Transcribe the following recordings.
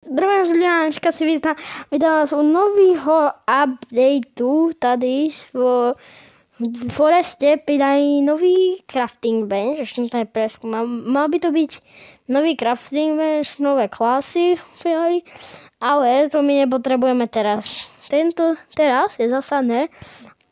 Zdravím z Juliánečka, si vítám vás u nového updateu tady v Foreste pridají nový crafting bench, ešte to je preskúmam. Mal by to byť nový crafting bench, nové klasy pridali, ale to my nepotrebujeme teraz. Teraz je zásadné,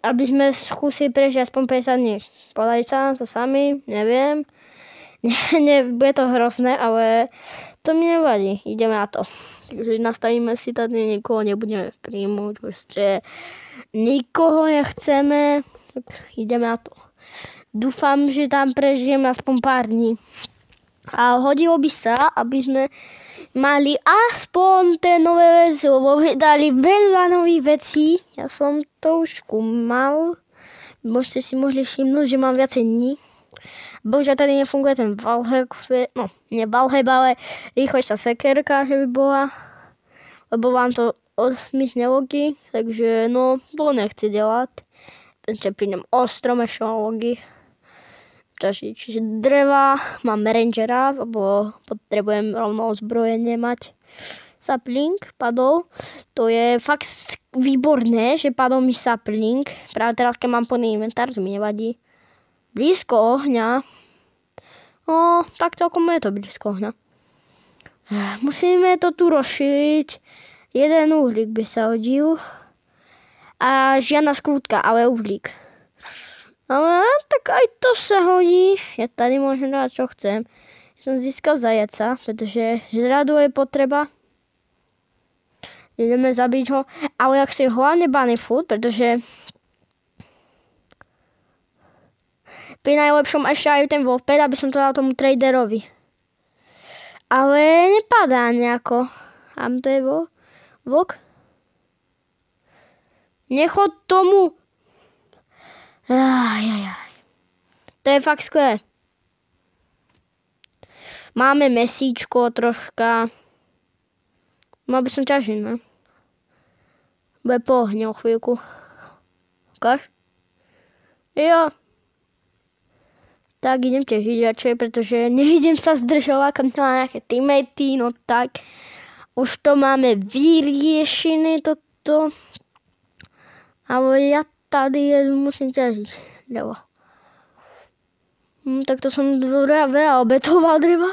aby sme skúsili prežiť aspoň 50 dní. Podali sa to sami, neviem. Bude to hrozné, ale to mi nevadí, ideme na to. Takže nastavíme si tady, nikoho nebudeme príjmuť, proste nikoho nechceme, tak ideme na to. Dúfam, že tam prežijem aspoň pár dní. A hodilo by sa, aby sme mali aspoň tie nové veci, lebo dali veľa nových vecí. Ja som to už skúmal, môžete si mohli všimnúť, že mám viacej dní. Bohužiaľ tady nefunguje ten wallhack, no nie wallhack, ale rýchlejšia sekerka, že by bola, lebo vám to zmizne logy, takže no to nechci delať. Takže prídem ostrom ešte logy. Čiže dreva, mám rangera, lebo potrebujem rovno ozbrojenie mať. Sapling padol, to je fakt výborné, že padol mi sapling, práve teraz keď mám plný inventár, to mi nevadí. Blízko ohňa. No, tak celkom je to blízko ohňa. Musíme to tu rozšíriť. Jeden uhlík by sa hodil. A žiadna skrútka, ale uhlík. Ale tak aj to sa hodí. Ja tady môžem dať, čo chcem. Som získal zajaca, pretože žradu je potreba. Ideme zabiť ho. Ale ja chcem hlavne bunny food, pretože pri najlepšom ešte aj ten wolfpack, aby som to dal tomu traderovi. Ale nepadá nejako. Tam to je vlk. Nechod tomu. To je fakt skvelé. Máme mesíčko troška. Mal by som ťažiť, ne? Bude po ohni o chvíľku. Ukáž? Jo. Tak idem tiež radšej, pretože neidem sa zdržovať, kam to má nejaké teammatey, no tak. Už to máme vyriešené toto. Ale ja tady musím ťažiť drevo. Tak to som veľa obetoval dreva.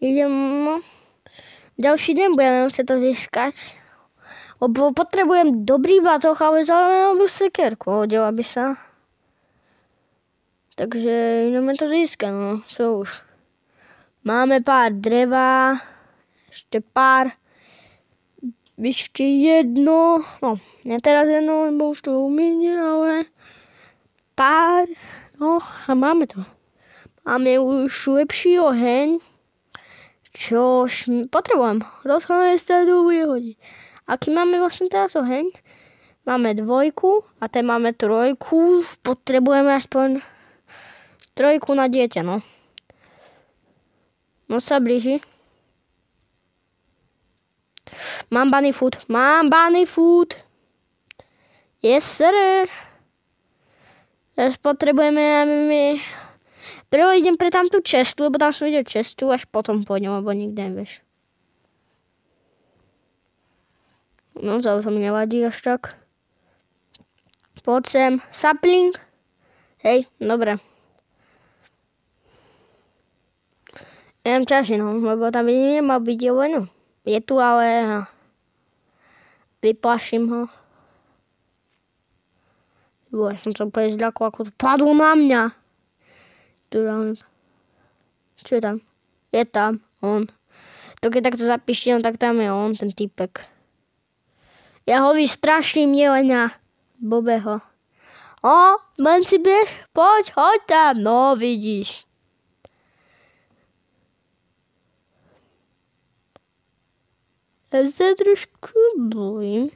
Idem, no. Ďalší deň budeme musieť to získať. Lebo potrebujem dobrý batoh, ale zároveň dobrú sekerku, hodila by sa. Takže ideme to získať, no, čo už. Máme pár dreva, ešte jedno, no, nie teraz jedno, lebo už to uminie, ale pár, no, a máme to. Máme už lepší oheň, čož potrebujem, rozhodne sa to bude hodiť. Aký máme vlastne teraz oheň? Máme 2 a ten máme 3, potrebujeme aspoň 3 na dieťa, no. No sa blíži. Mám bunny food. Yes, sir. Teraz potrebujeme, prvo idem pre tamtú cestu, lebo tam som videl cestu, až potom pôjdem, lebo nikde nevieš. No, to mi nevadí až tak. Poď sem, sapling. Hej, dobre. Idem ťažiť, no, lebo tam nemal byť jeleno. Je tu, ale vyplaším ho. Ja som sa úplne zľakol, ako to padlo na mňa. Čo je tam? Je tam, on. To keď takto zapíšem, tak tam je on, ten typek. Ja ho vystraším jelenia. Bobeho. Len si bež, hoď tam, no vidíš. Ja sa trošku bojím.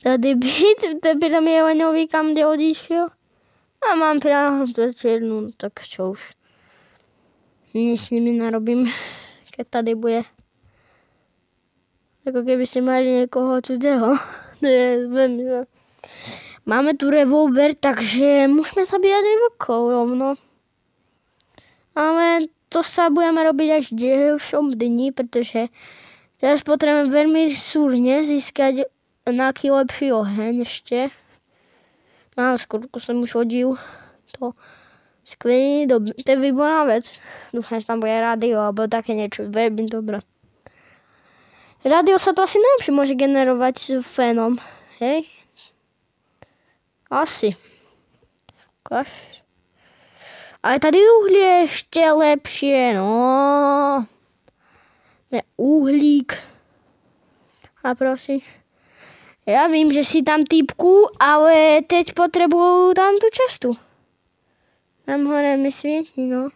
Tady byť, tam je leňový, kam kde odišiel. A mám priamo čiernu, tak čo už. Nič s nimi narobím, keď tady bude. Ako keby ste mali niekoho cudzého. Máme tu revolver, takže môžeme sa bijať aj vlkov rovno. Ale to sa budeme robiť až v ďalšom dni, pretože Teraz potrebujem veľmi súrne získať nejaký lepší oheň ešte. No, skôrku som už hodil. To skvelý, to je výborná vec. Dúfam, že tam bude rádio, alebo také niečo. Veľmi dobré. Rádio sa to asi najlepšie môže generovať s fénom. Hej? Asi. Ukáž. Ale tady uhlie ešte lepšie, no. Uhlík. A prosím. Ja vím, že si tam týpku, ale teď potrebujú tam tú cestu. Tam hore mi svieti, no.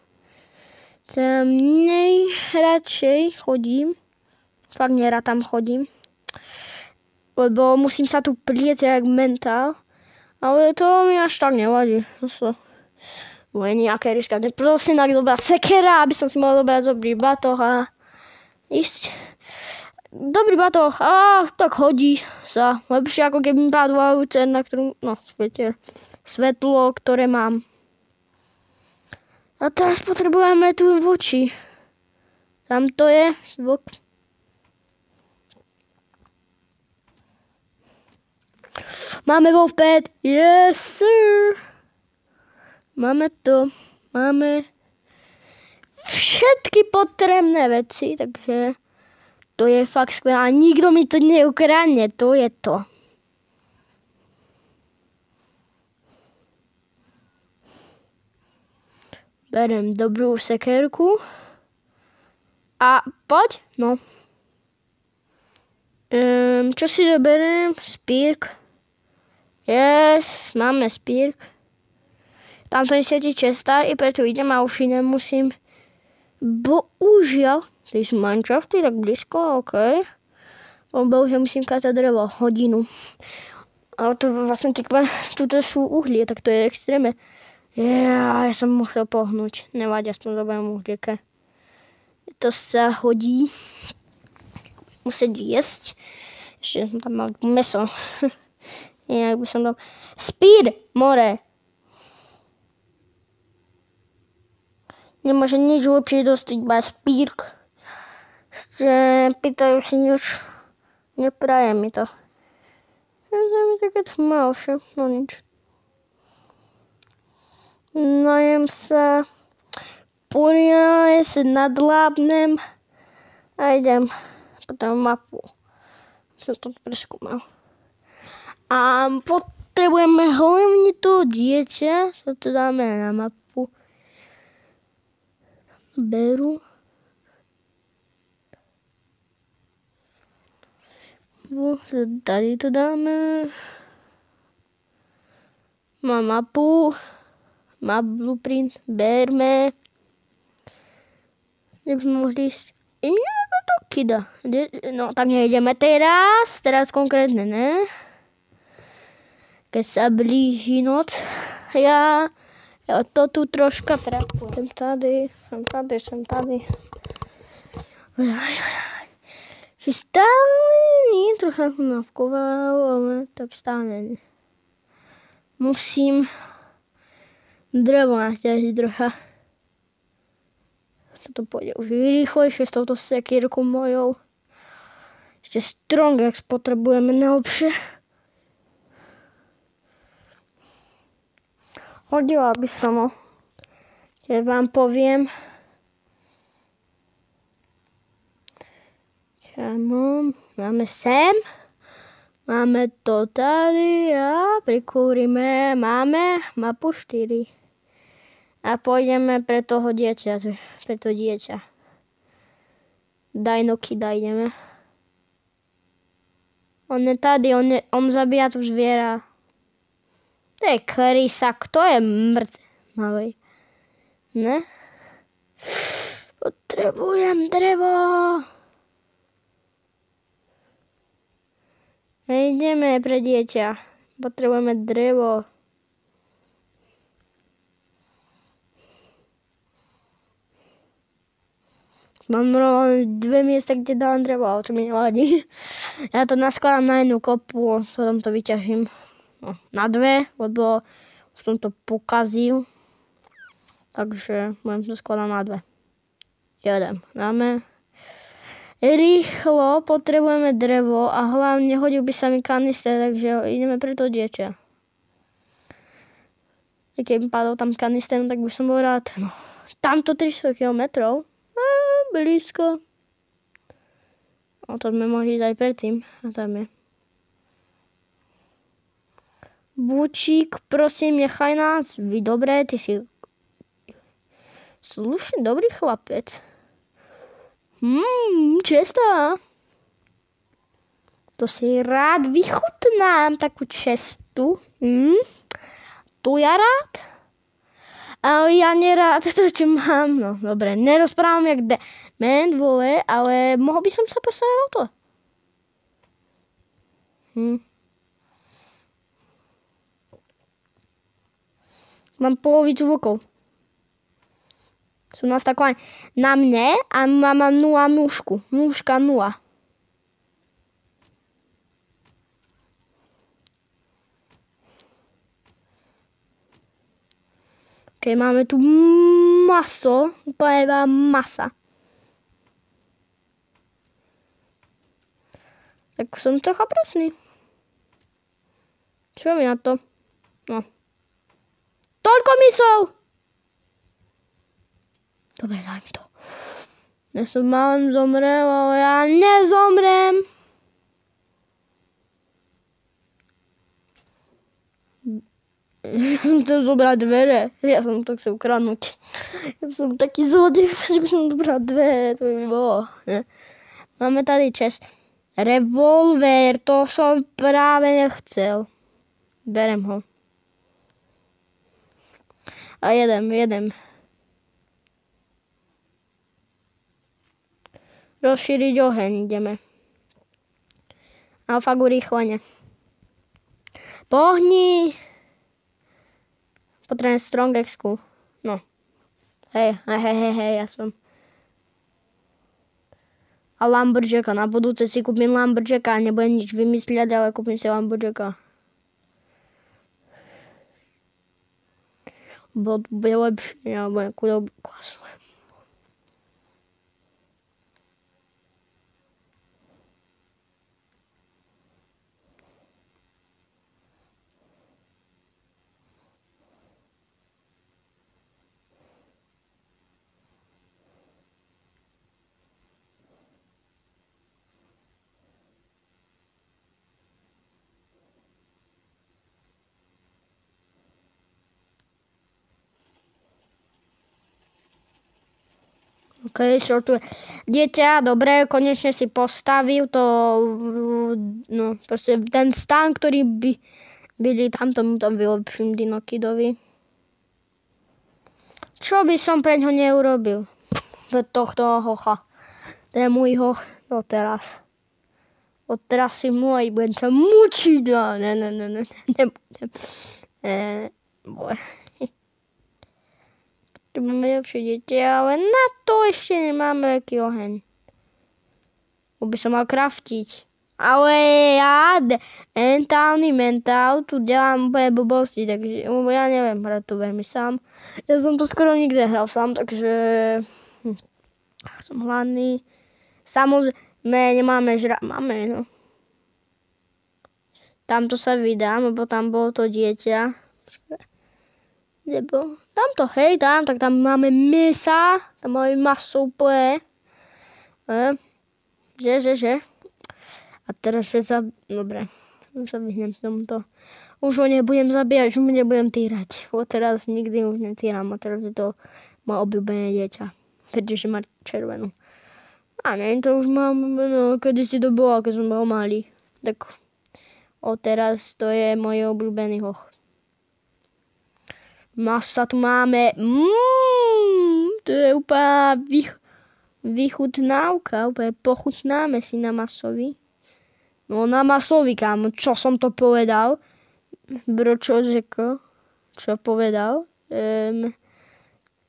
Tam najradšej chodím. Fakt nerad tam chodím. Lebo musím sa tu plieť jak mentál. Ale to mi až tak nevadí. Bude nejaké riskantné. Prosím, tak dobrá sekera, aby som si mohol dobrať dobrý batoh a ísť. Dobrý batoh, tak hodí sa. Lepšie ako keby mi padla lucer, na ktorú, svetlo, ktoré mám. A teraz potrebujeme tu voči. Tam to je zvuk. Máme Wolfpad, yes sir. Máme to, máme všetky potrebné veci, takže to je fakt skvelé. A nikto mi to neukradne, to je to. Berem dobrú sekerku. A poď, no. Čo si doberiem? Spírk. Yes, máme spírk. Tamto je svieti cesta, i preto idem a už nemusím. Bohužiaľ, tie sú manšafty tak blízko, okej. Bohužiaľ musím kátať drevo, hodinu. Ale to vlastne tuto sú uhlie, tak to je extrémne. Ja som musel pohnúť. Nevadí, aspoň zoberiem uhlíke. To sa hodí. Musieť jesť. Ešte som tam mal meso. Inak by som tam... Speed, more. Nemôže nič lepšie dostať, iba spírk. Ešte pýtajú si nič. Nepraje mi to. Je mi také tmavšie, no nič. Najem sa. Poriadne sa nadlábnem. A idem potom mapu. Som to preskúmal. A potrebujeme hlavne to dieťa. To tu dáme na mapu. Beru. Tady to dáme. Mám mapu. Má blueprint. Berme. Kde by sme mohli ísť? Ideme do Kida. No tak nejdeme teraz. Teraz konkrétne ne. Keď sa blíži noc. Ja to tu troška prepujem. Som tady. Si stále nie, trocha som navkoval, ale tak stále nie. Musím drevo natiahnuť trocha. Toto pôjde už rýchlejšie s touto sekírkou mojou. Ešte Strongax potrebujeme najlepšie. Hodila by som ho. Keď vám poviem. Máme sem. Máme to tady a prikúrime. Máme mapu 4. A pôjdeme pre toho dieťa. Pre to dieťa. Dajnokida ideme. On je tady, on zabíja tu zviera. To je krysak, to je mŕtvy. Ne? Potrebujem drevo. Nejdeme pre dieťa. Potrebujeme drevo. Mám len 2 miesta, kde dám drevo, ale to mi nevadí. Ja to naskladám na jednu kopu, potom to vyťažím. No, na 2, lebo už som to pokazil. Takže budem to skladať na 2. Jeden dáme. Rýchlo potrebujeme drevo a hlavne hodil by sa mi kanister, takže ideme pre to dieťa. Keď mi padol tam kanister, tak by som bol rád. No. Tamto 300 kilometrov. Blízko. No to sme mohli ísť aj predtým. A tam je. Bučík, prosím, nechaj nás. Vy dobré, ty si slušný, dobrý chlapec. Čestá. To si rád vychutnám, takú čestu. Tu ja rád. Ale ja nerád to, čo mám. No, dobre, nerozprávam jak dement, vole, ale mohol by som sa postarať o to. Mám polovicu vlkov. Sú nastavkované na mne a mám 0 mužku. Mužka 0. Okay, máme tu maso, úplne masa. Tak som trocha presný. Čo mi na to? No. Toľko mysov! Dobre, daj mi to. Ja som málem zomrel, ale ja nezomrem. Ja som chcel zobrať dvere. Ja som to chcel ukradnúť. Ja som taký zlodej, že by som zobral dvere. To by bolo. Ne? Máme tady čest. Revolver, to som práve nechcel. Berem ho. A jedem. Rozšíriť oheň ideme. A fakt urýchlenie. Pohni! Potrebujem strong exku. No. Hej, ja som. A Lumberjacka. Na budúce si kúpim Lumberjacka. Nebudem nič vymysliať, ale kúpim si Lumberjacka. Bude lepšie, alebo nejakú dobrú klasu. OK, shortuje. Dieťa, dobre, konečne si postavil to, no, proste ten stan, ktorý byli tamto vylepším Dinokidovi. Čo by som pre ňo neurobil? Pre tohto hocha. To je môj hoch doteraz. Odteraz si môj, budem sa mučiť. Nebudem. Máme lepšie dieťa, ale na to ešte nemáme veľký oheň. By som mal kraftiť. Ale ja mentál, tu delám úplne blbosti, takže ja neviem hrať tu veľmi sám. Ja som to skoro nikde hral sám, takže som hladný. Samozrejme, nemáme máme, no. Tamto sa vydám, lebo tam bolo to dieťa. Nebo tamto, hej, tak tam máme mesa, tam máme maso úplne. Že. A teraz sa dobre, sa vyhnem tomuto. Už ho nebudem zabíjať, už ho nebudem týrať. Teraz nikdy už netýram a teraz je to moje obľúbené dieťa. Pretože má červenú. A neviem, to už mám, no, kedysi to bolo, keď som bol malý. Tak teraz to je môj obľúbený hoch. Masa tu máme. To je úplne vychutnávka. Úplne pochutnáme si na masovi. No na masovi, kámo. Čo som to povedal? Bro, čo řekl? Čo povedal?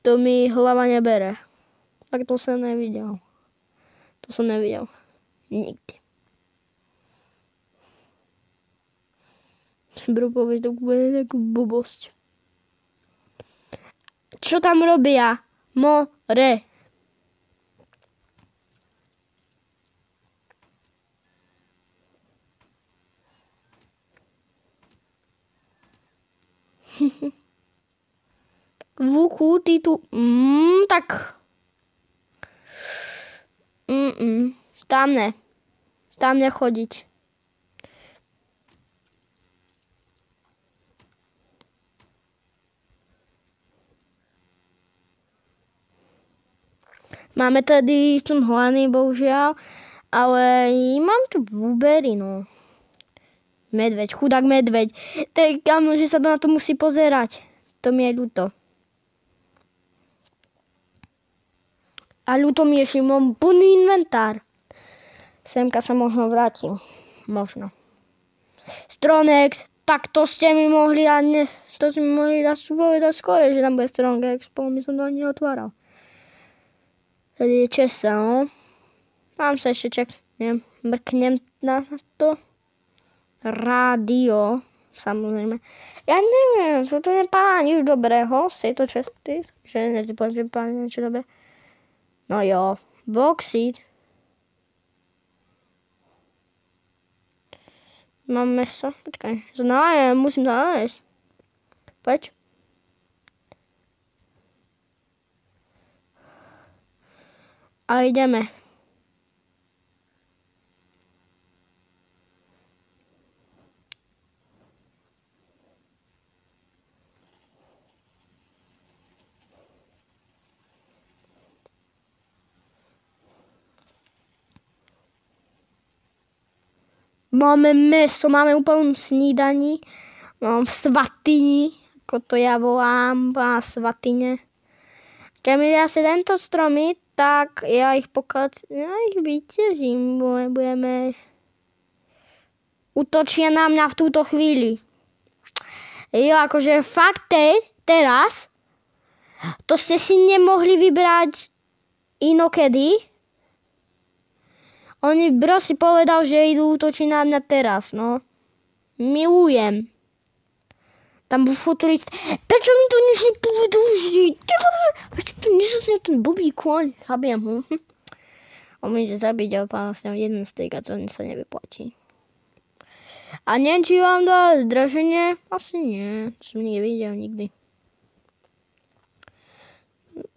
To mi hlava nebere. Tak to som nevidel. Nikdy. Bro, povieš to bude nejakú blbosť. Čo tam robia? More. Vuku, ty tu... tak... Tam ne. Tam nechodiť. Máme tady, som hladný, bohužiaľ, ale mám tu búbery, no. Medveď, chudák medveď. Tak kámo, že sa na to musí pozerať. To mi je ľúto. A ľúto mi je, že mám plný inventár. Semka sa možno vrátim. Možno. Stronex, tak to ste mi mohli dať, to ste mi mohli dať povedať skôr, že tam bude Stronex, my som to ani neotváral. Tady je česa, no. Mám sa ešte mrknem na to. Rádio, samozrejme. Ja neviem, to nepadá nič dobrého z tejto česty, že nevypadá niečo dobré. No jo, boxit. Mám meso, počkaj, musím to nájsť. Poď. A ideme. Máme meso, máme úplnú snídaní. Mám svatyni, ako to ja volám, a svatyne. Keď mi asi tento stromy, tak ja ich vyťažím. Budeme... Útočia na mňa v túto chvíli. Jo, akože fakt teraz, to ste si nemohli vybrať inokedy. Oni si povedal, že idú útočiť na mňa teraz, no. Milujem. Tam bol futurist. Prečo mi to nič nepovedal? Prečo to nesúsne ten blbý kôň? Zabiem ho. On mi ide zabiť a pána s ňou jeden steak a to sa nevyplatí. A neviem, či vám dá zdraženie? Asi nie. To som nevidel nikdy.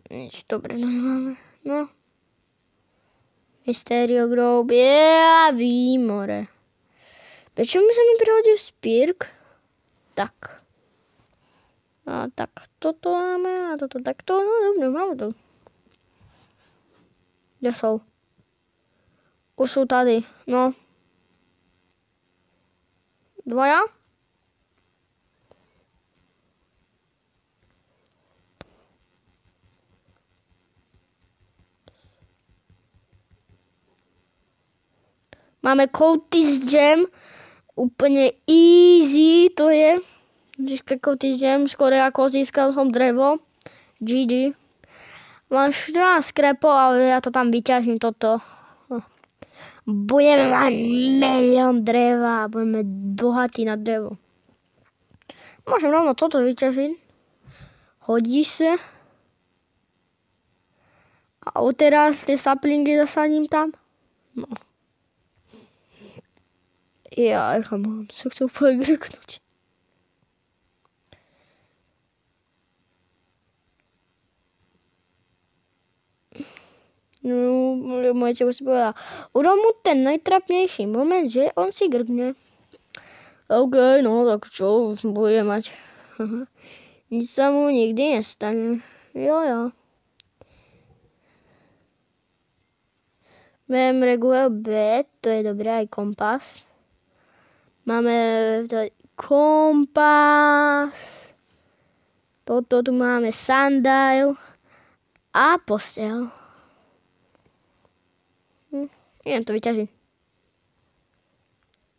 Nič dobre nemáme. No. Mysterio Grove, výmore. Prečo mi sa mi prihodil Spirk? Tak. A tak, toto máme a toto takto. No dobre, máme to. Kde sú? Už sú tady, no. Dvoja? Máme Cultist Gem, úplne easy to je. Získať Cultist Gem, skôr ako získal som drevo. GG. Mám 14 skrepov, ale ja to tam vyťažím toto. Budeme mať milión dreva, budeme bohatí na drevo. Môžem rovno toto vyťažiť. Hodí sa. A teraz tie saplingy zasadím tam. No. Ja mám sa chcel úplne greknúť. No, môj teba si povedal. Urob mu ten najtrapnejší moment, že on si grkne. OK, no tak čo bude mať? Nič sa mu nikdy nestane. Jo. Mám Regular B, to je dobré, aj kompas. Máme kompas. Toto tu máme sundial a posteľ. Idem to vyťažiť.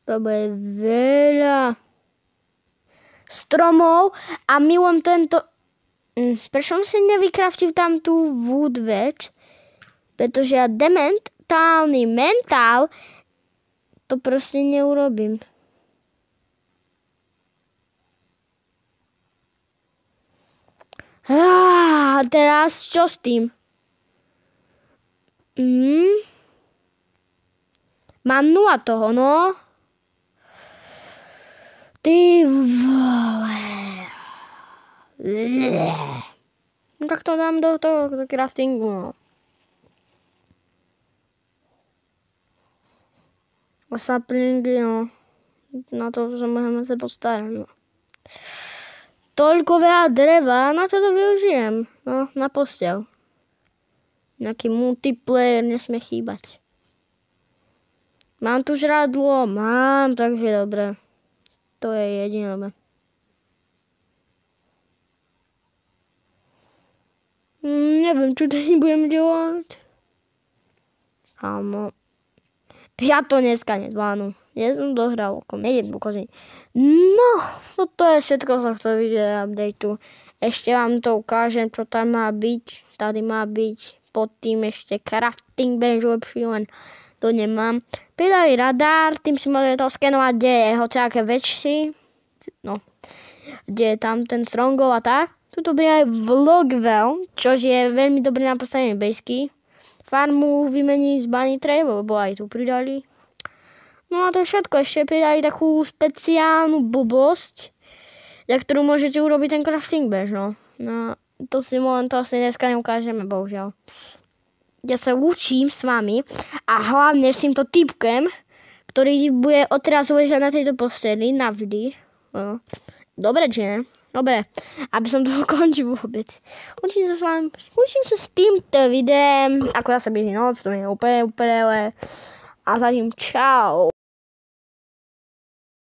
To bude veľa stromov a milujem tento... Prečo som si nevykraftil tam tú wood vec? Pretože ja dementálny mentál to proste neurobím. Teraz čo s tým? Mám 0 toho, no. Ty vole. No tak to dám do toho do craftingu, no. A saplingy, no. Na to, že môžeme sa postarať, no. Toľko veľa dreva, na to využijem. No, na posteľ. Nejaký multiplayer nesmie chýbať. Mám tu žradlo, mám, takže dobre. To je jediné. Neviem, čo tady budem dělat. Kámo. Ja to dneska nezvládnu. Ja som dohral okom, nejdem pokaziť. No, toto je všetko z tohto videa updateu. Ešte vám to ukážem, čo tam má byť. Tady má byť pod tým ešte crafting bench lepší, len to nemám. Pridali radar, tým si môžete to skenovať, kde je hociaké väčší. No, kde je tam ten strongov a tak. Tuto pridali vlogvel, čo je veľmi dobré na postavenie basky. Farmu vymení z bunny tray, lebo aj tu pridali. No a to je všetko. Ešte pridali takú speciálnu blbosť, za ktorú môžete urobiť ten crafting bench, no. No, to si dneska neukážeme, bohužiaľ. Ja sa učím s vami a hlavne s týmto typkem, ktorý bude odteraz uležať na tejto posteli navždy. No. Dobre, či ne? Dobre, aby som to ukončil vôbec. Učím sa s týmto videem, ako ja sa běží noc, to je úplne, ale a zatím čau.